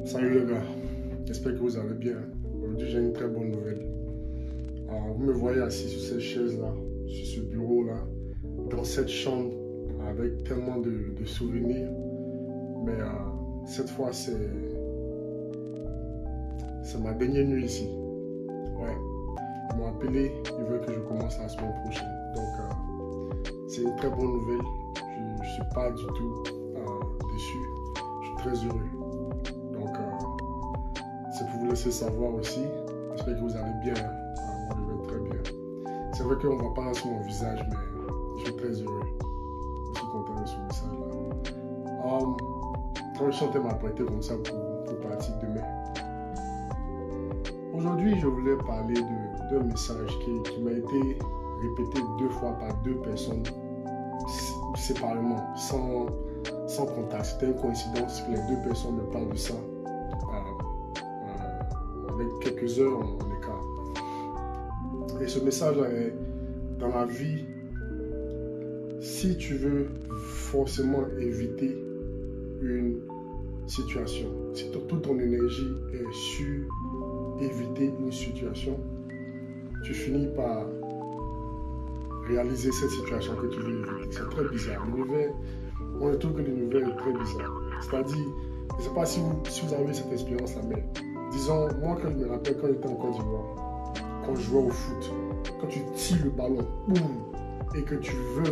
Salut les gars, j'espère que vous allez bien. Aujourd'hui j'ai une très bonne nouvelle. Vous me voyez assis sur cette chaise-là, sur ce bureau-là, dans cette chambre avec tellement de souvenirs. Mais cette fois c'est ma dernière nuit ici. Ouais, ils m'ont appelé, ils veulent que je commence la semaine prochaine. Donc c'est une très bonne nouvelle. Je ne suis pas du tout déçu, je suis très heureux. C'est pour vous laisser savoir aussi. J'espère que vous allez bien. Moi, je vais très bien. C'est vrai qu'on ne voit pas sur mon visage, mais je suis très heureux. Je suis content de ce message-là. Quand je chantais ma prêté comme ça pour partir demain. Aujourd'hui, je voulais parler d'un message qui m'a été répété 2 fois par 2 personnes séparément, sans contact. C'était une coïncidence que les 2 personnes me parlent de ça. Avec quelques heures en écart. Et ce message-là est dans la vie, si tu veux forcément éviter une situation, si toute ton énergie est sur éviter une situation, tu finis par réaliser cette situation que tu veux éviter. C'est très bizarre. L'univers, on trouve que l'univers est très bizarre. C'est-à-dire, je ne sais pas si vous avez cette expérience-là, mais disons, moi quand je me rappelle quand j'étais en Côte d'Ivoire, quand je jouais au foot, quand tu tires le ballon, boum, et que tu veux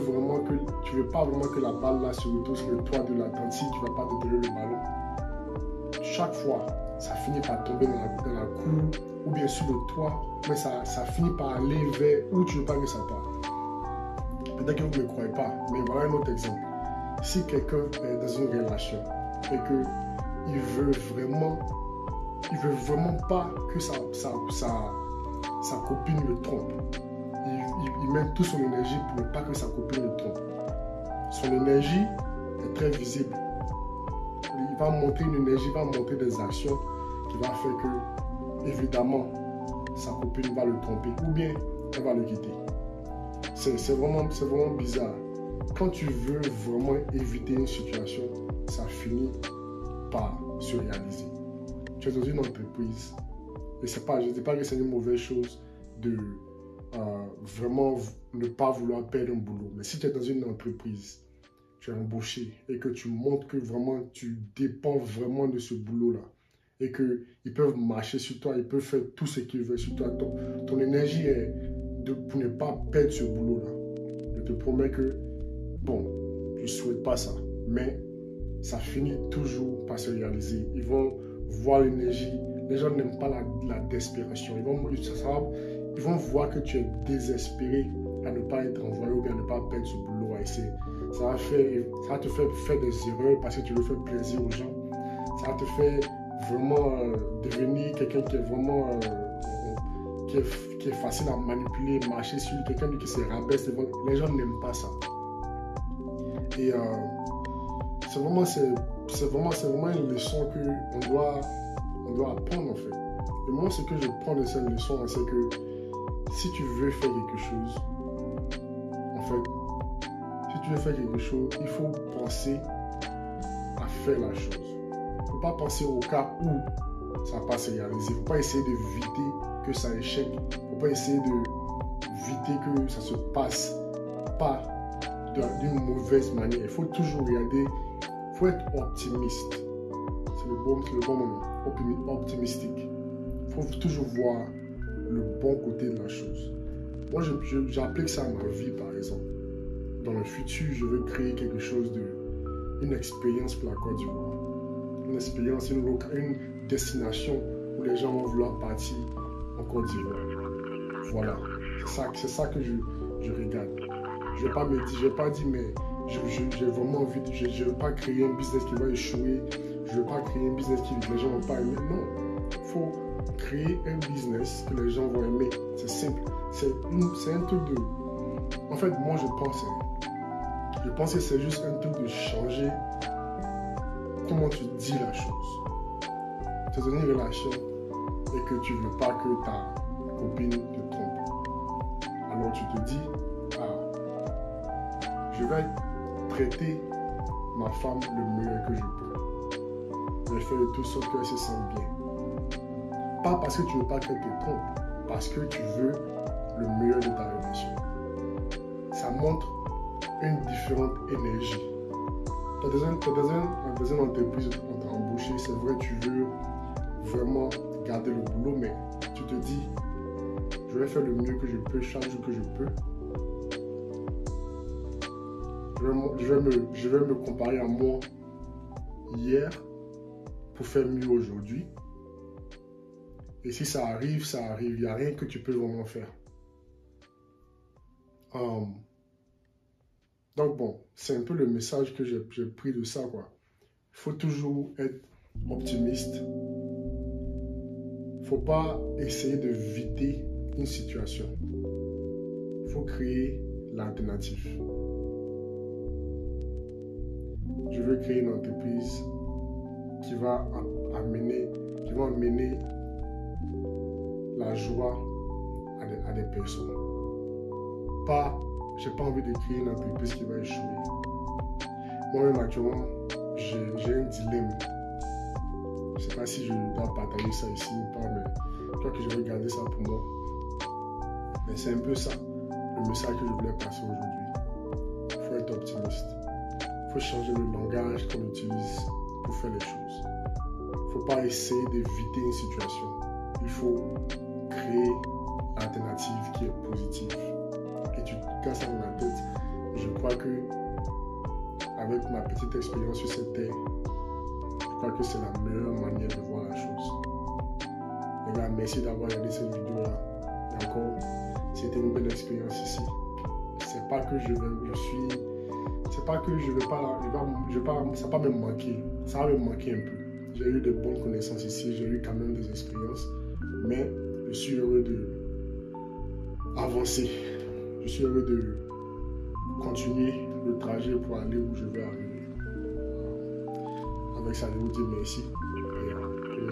pas vraiment que la balle là se retrouve sur le toit de la tente, si tu ne vas pas te donner le ballon, chaque fois, ça finit par tomber dans la cour ou bien sur le toit, mais ça finit par aller vers où tu ne veux pas que ça parte. Peut-être que vous ne me croyez pas, mais voilà un autre exemple. Si quelqu'un est dans une relation et qu'il veut vraiment pas que sa copine le trompe. Il met toute son énergie pour ne pas que sa copine le trompe. Son énergie est très visible. Il va monter une énergie, il va monter des actions qui va faire que, évidemment, sa copine va le tromper ou bien elle va le quitter. C'est vraiment bizarre. Quand tu veux vraiment éviter une situation, ça finit par se réaliser. Tu es dans une entreprise et je ne dis pas que c'est une mauvaise chose de vraiment ne pas vouloir perdre un boulot, mais si tu es dans une entreprise, tu es embauché et que tu montres que vraiment tu dépends vraiment de ce boulot-là et qu'ils peuvent marcher sur toi, ils peuvent faire tout ce qu'ils veulent sur toi, ton énergie est pour ne pas perdre ce boulot-là. Je te promets que, bon, je ne souhaite pas ça, mais ça finit toujours par se réaliser. Ils vont voir l'énergie. Les gens n'aiment pas la desperation. Ils vont voir que tu es désespéré à ne pas être envoyé ou bien à ne pas perdre ce boulot. Et ça va te faire des erreurs parce que tu veux faire plaisir aux gens. Ça va te faire vraiment devenir quelqu'un qui est vraiment qui est facile à manipuler, marcher sur lui, quelqu'un qui se rabaisse. Les gens n'aiment pas ça. Et c'est vraiment une leçon qu'on doit apprendre en fait. Et moi, ce que je prends de cette leçon, c'est que si tu veux faire quelque chose, en fait, il faut penser à faire la chose. Il ne faut pas penser au cas où ça ne va pas se réaliser. Il ne faut pas essayer d'éviter que ça échec. Il ne faut pas essayer d'éviter que ça se passe pas d'une mauvaise manière. Il faut toujours regarder. Il faut être optimiste. C'est le bon moment. Optimistique. Il faut toujours voir le bon côté de la chose. Moi, j'applique ça à ma vie, par exemple. Dans le futur, je veux créer quelque chose une expérience pour la Côte d'Ivoire. Une expérience, une destination où les gens vont vouloir partir en Côte d'Ivoire. Voilà. C'est ça que je regarde. Je ne vais pas dire, mais j'ai vraiment envie, je ne veux pas créer un business qui va échouer, je ne veux pas créer un business que les gens ne vont pas aimer. Non, il faut créer un business que les gens vont aimer. C'est simple. C'est un truc de... En fait, moi, je pense que c'est juste un truc de changer comment tu dis la chose. Tu es dans une relation et que tu ne veux pas que ta copine te trompe. Alors tu te dis, je vais traiter ma femme le meilleur que je peux. Je vais faire de toute sorte qu'elle se sente bien. Pas parce que tu ne veux pas qu'elle te trompe, parce que tu veux le meilleur de ta relation. Ça montre une différente énergie. Tu es dans une entreprise, on t'a embauché, c'est vrai, tu veux vraiment garder le boulot, mais tu te dis, je vais faire le mieux que je peux, chaque jour que je peux. Je vais me comparer à moi hier pour faire mieux aujourd'hui. Et si ça arrive, ça arrive. Il n'y a rien que tu peux vraiment faire. Donc bon, c'est un peu le message que j'ai pris de ça, quoi. Il faut toujours être optimiste. Il ne faut pas essayer de vider une situation. Il faut créer l'alternative. Je veux créer une entreprise qui va amener la joie à des personnes. Je n'ai pas envie de créer une entreprise qui va échouer. Moi-même, actuellement, j'ai un dilemme. Je ne sais pas si je dois partager ça ici ou pas, mais je crois que je vais garder ça pour moi. Mais c'est un peu ça, le message que je voulais passer aujourd'hui. Il faut être optimiste. Il faut changer le langage qu'on utilise pour faire les choses. Il ne faut pas essayer d'éviter une situation. Il faut créer l'alternative qui est positive. Et tu casses ça dans la tête. Je crois que, avec ma petite expérience sur cette terre, je crois que c'est la meilleure manière de voir la chose. Les gars, merci d'avoir regardé cette vidéo-là. Et encore, c'était une belle expérience ici. C'est pas que c'est pas que je vais pas, ça va pas me manquer. Ça va me manquer un peu. J'ai eu de bonnes connaissances ici, j'ai eu quand même des expériences, mais je suis heureux d'avancer. Je suis heureux de continuer le trajet pour aller où je veux arriver. Avec ça, je vous dis merci et à la prochaine.